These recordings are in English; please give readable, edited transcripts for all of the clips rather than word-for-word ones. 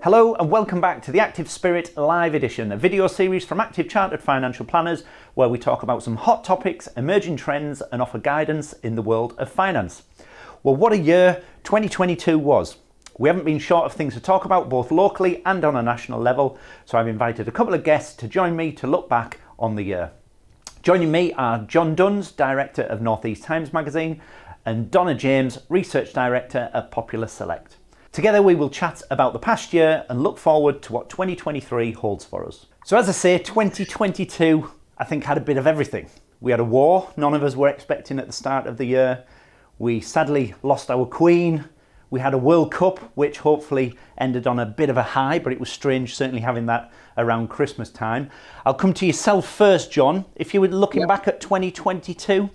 Hello and welcome back to the Active Spirit Live Edition, a video series from Active Chartered Financial Planners where we talk about some hot topics, emerging trends and offer guidance in the world of finance. Well, what a year 2022 was. We haven't been short of things to talk about both locally and on a national level, so I've invited a couple of guests to join me to look back on the year. Joining me are John Duns, Director of North East Times Magazine, and Donna James, Research Director at Popular Select. Together we will chat about the past year and look forward to what 2023 holds for us. So as I say, 2022 I think had a bit of everything. We had a war none of us were expecting at the start of the year. We sadly lost our Queen. We had a World Cup which hopefully ended on a bit of a high, but it was strange certainly having that around Christmas time. I'll come to yourself first, John. If you were looking back at 2022,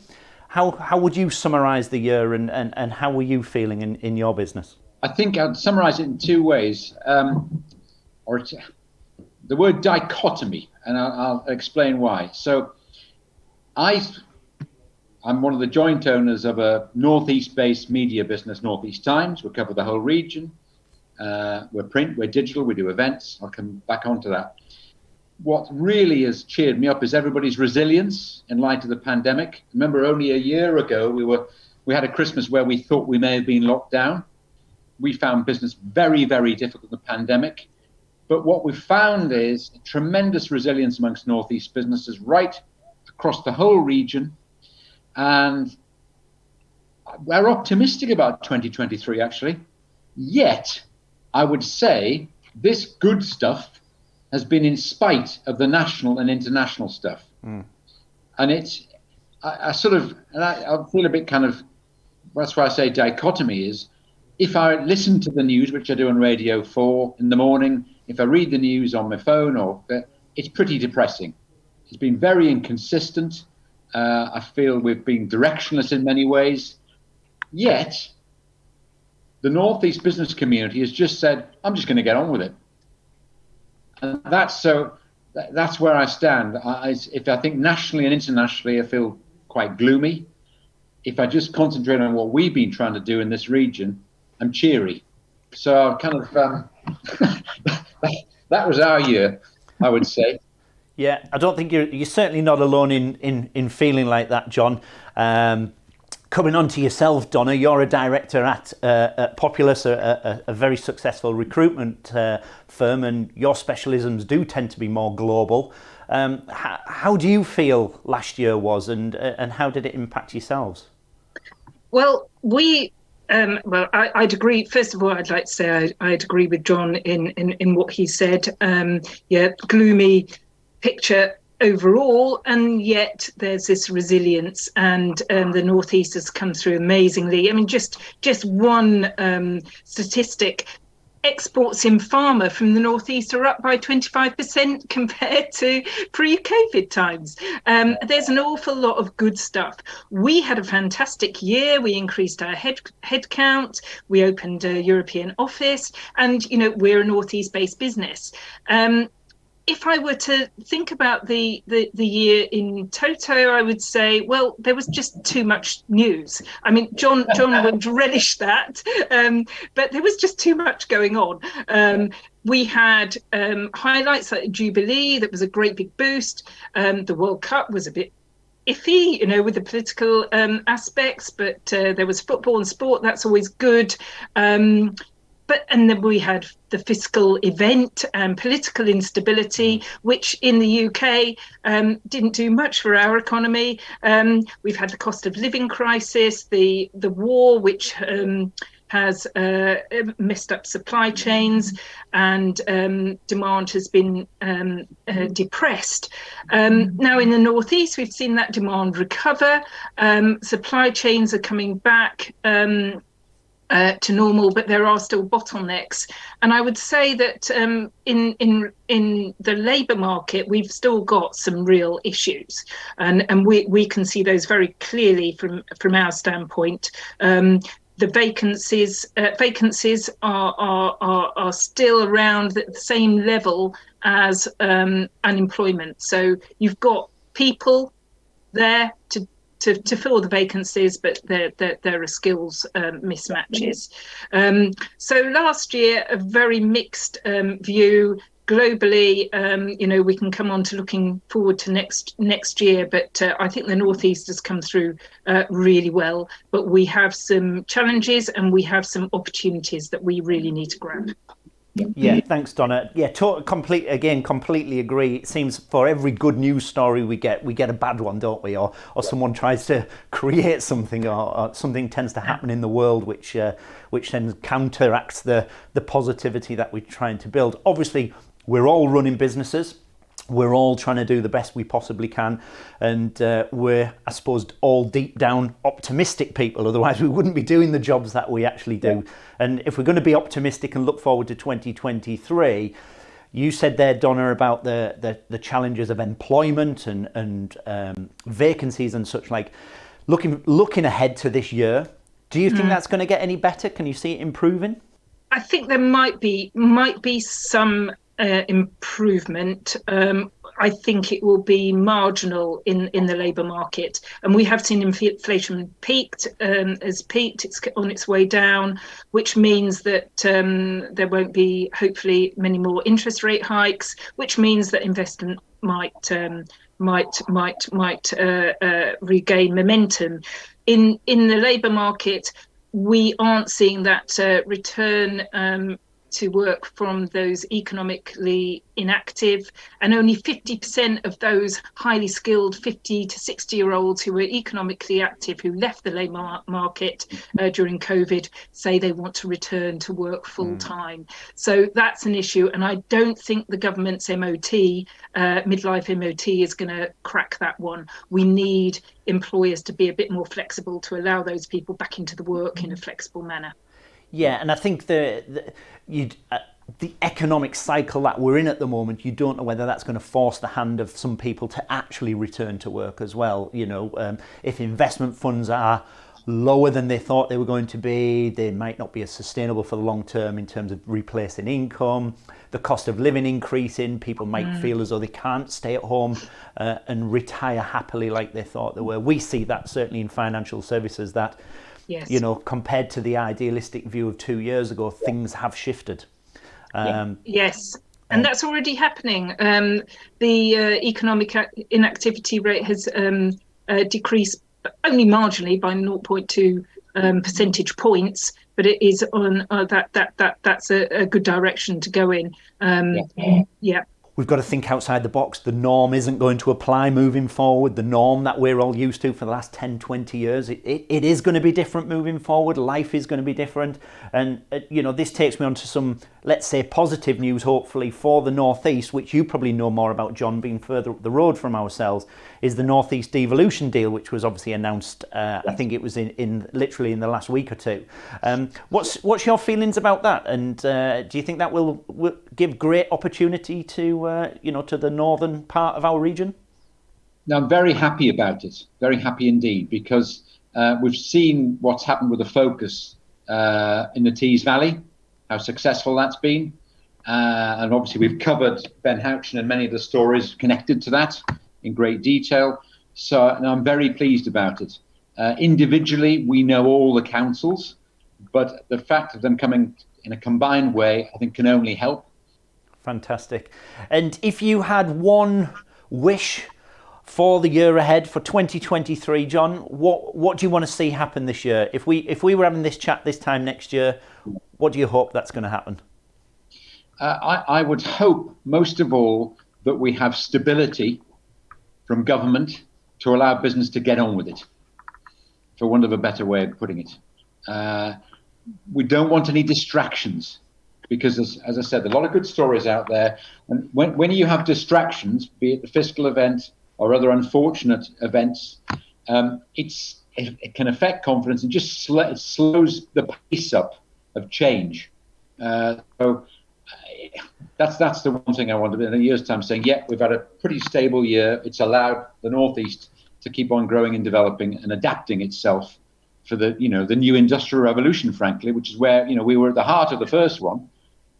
how would you summarise the year and how were you feeling in your business? I think I'd summarise it in two ways, the word dichotomy, and I'll explain why. So I'm one of the joint owners of a Northeast-based media business, North East Times. We cover the whole region. We're print, we're digital, we do events. I'll come back onto that. What really has cheered me up is everybody's resilience in light of the pandemic. Remember, only a year ago, we had a Christmas where we thought we may have been locked down. We found business very, very difficult in the pandemic. But what we've found is a tremendous resilience amongst Northeast businesses right across the whole region. And we're optimistic about 2023, actually. Yet, I would say this good stuff has been in spite of the national and international stuff. And I feel a bit kind of, that's why I say dichotomy is, if I listen to the news, which I do on Radio 4 in the morning, if I read the news on my phone, it's pretty depressing. It's been very inconsistent. I feel we've been directionless in many ways. Yet, the Northeast business community has just said, I'm just going to get on with it. And that's where I stand. If I think nationally and internationally, I feel quite gloomy. If I just concentrate on what we've been trying to do in this region, I'm cheery. So kind of that was our year, I would say. Yeah, I don't think you're certainly not alone in feeling like that, John. Coming on to yourself, Donna, you're a director at Populous, a very successful recruitment firm, and your specialisms do tend to be more global. How do you feel last year was, and how did it impact yourselves? Well, I'd agree. First of all, I'd like to say I'd agree with John in what he said. Gloomy picture overall, and yet there's this resilience, and the Northeast has come through amazingly. I mean, just one statistic. Exports in pharma from the Northeast are up by 25% compared to pre-COVID times. There's an awful lot of good stuff. We had a fantastic year. We increased our head count. We opened a European office, and we're a Northeast-based business. If I were to think about the year in toto, I would say, well, there was just too much news. I mean, John would relish that, but there was just too much going on. We had highlights like Jubilee, that was a great big boost. The World Cup was a bit iffy, with the political aspects, but there was football and sport, that's always good. And then we had the fiscal event and political instability, which in the UK didn't do much for our economy. We've had the cost of living crisis, the war, which has messed up supply chains, and demand has been depressed. Now in the Northeast, we've seen that demand recover. Supply chains are coming back to normal, but there are still bottlenecks. And I would say that in the labour market, we've still got some real issues, and we can see those very clearly from our standpoint. The vacancies are still around the same level as unemployment. So you've got people there to to fill the vacancies, but there are skills mismatches. So last year, a very mixed view. Globally, we can come on to looking forward to next year, but I think the Northeast has come through really well. But we have some challenges and we have some opportunities that we really need to grab. Yeah, thanks, Donna. Yeah, completely agree. It seems for every good news story we get a bad one, don't we? Or someone tries to create something, or something tends to happen in the world which then counteracts the positivity that we're trying to build. Obviously, we're all running businesses. We're all trying to do the best we possibly can, and we're, I suppose, all deep down optimistic people. Otherwise, we wouldn't be doing the jobs that we actually do. Yeah. And if we're going to be optimistic and look forward to 2023, you said there, Donna, about the challenges of employment and vacancies and such like. Looking ahead to this year, do you think that's going to get any better? Can you see it improving? I think there might be some improvement. I think it will be marginal in the labour market, and we have seen inflation has peaked. It's on its way down, which means that there won't be hopefully many more interest rate hikes, which means that investment might regain momentum. In the labour market, we aren't seeing that return to work from those economically inactive, and only 50% of those highly skilled 50 to 60-year-olds who were economically active, who left the labour market during COVID, say they want to return to work full time. So that's an issue, and I don't think the government's MOT, midlife MOT, is going to crack that one. We need employers to be a bit more flexible to allow those people back into the work in a flexible manner. Yeah, and I think the economic cycle that we're in at the moment, you don't know whether that's going to force the hand of some people to actually return to work as well. If investment funds are lower than they thought they were going to be, they might not be as sustainable for the long term in terms of replacing income. The cost of living increasing, people might feel as though they can't stay at home and retire happily like they thought they were. We see that certainly in financial services, that yes, compared to the idealistic view of 2 years ago, things have shifted. Yes, and that's already happening. The economic inactivity rate has decreased only marginally by 0.2 percentage points, but it is on that's a good direction to go in. Yeah. We've got to think outside the box. The norm isn't going to apply moving forward. The norm that we're all used to for the last 10, 20 years, it is going to be different moving forward. Life is going to be different. And, this takes me on to some, let's say, positive news, hopefully, for the Northeast, which you probably know more about, John, being further up the road from ourselves, is the Northeast Devolution deal, which was obviously announced, I think it was in literally in the last week or two. What's your feelings about that? And do you think that will give great opportunity to the northern part of our region? Now, I'm very happy about it, very happy indeed, because we've seen what's happened with the focus in the Tees Valley, how successful that's been. And obviously we've covered Ben Houchen and many of the stories connected to that in great detail. So I'm very pleased about it. Individually, we know all the councils, but the fact of them coming in a combined way, I think, can only help. Fantastic. And if you had one wish for the year ahead, for 2023, John, what do you want to see happen this year? If we were having this chat this time next year, what do you hope that's going to happen? I would hope, most of all, that we have stability from government to allow business to get on with it, for want of a better way of putting it. We don't want any distractions, because, as I said, a lot of good stories out there. And when you have distractions, be it the fiscal event or other unfortunate events, it can affect confidence and just it slows the pace up of change. So that's the one thing I want to be in a year's time saying, we've had a pretty stable year. It's allowed the Northeast to keep on growing and developing and adapting itself for the new industrial revolution, frankly, which is where, we were at the heart of the first one.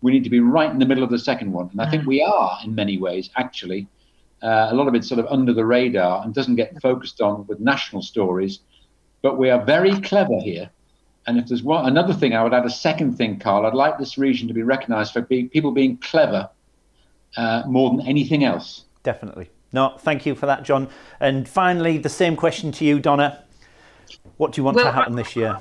We need to be right in the middle of the second one. And I think we are in many ways, actually. A lot of it's sort of under the radar and doesn't get focused on with national stories. But we are very clever here. And if there's another thing, I would add a second thing, Carl. I'd like this region to be recognised for people being clever more than anything else. Definitely. No, thank you for that, John. And finally, the same question to you, Donna. What do you want to happen this year?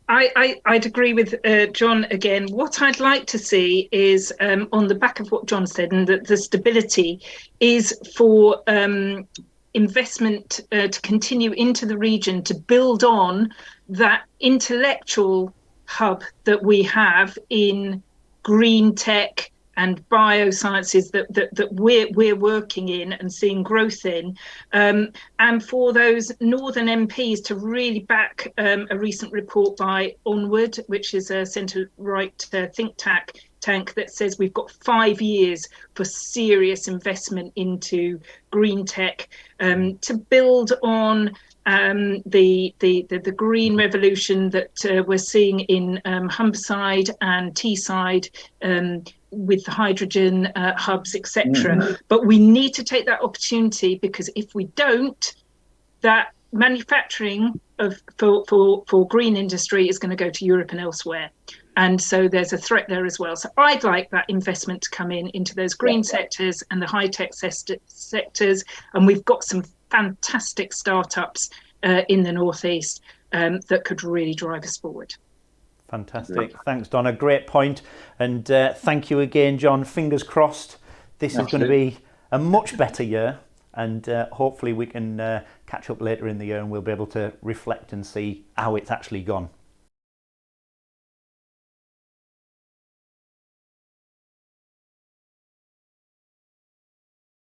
I'd agree with John again. What I'd like to see is, on the back of what John said, and that the stability is for investment to continue into the region, to build on that intellectual hub that we have in green tech and biosciences that we're working in and seeing growth in, and for those northern MPs to really back a recent report by Onward, which is a centre-right think tank that says we've got 5 years for serious investment into green tech, to build on the green revolution that we're seeing in Humberside and Teesside, with the hydrogen hubs, etc. But we need to take that opportunity, because if we don't, that manufacturing for green industry is going to go to Europe and elsewhere. And so there's a threat there as well. So I'd like that investment to come into those green sectors and the high-tech sectors. And we've got some fantastic startups in the Northeast that could really drive us forward. Fantastic. Thanks, Donna. Great point. And thank you again, John. Fingers crossed this is going to be a much better year. And hopefully we can catch up later in the year and we'll be able to reflect and see how it's actually gone.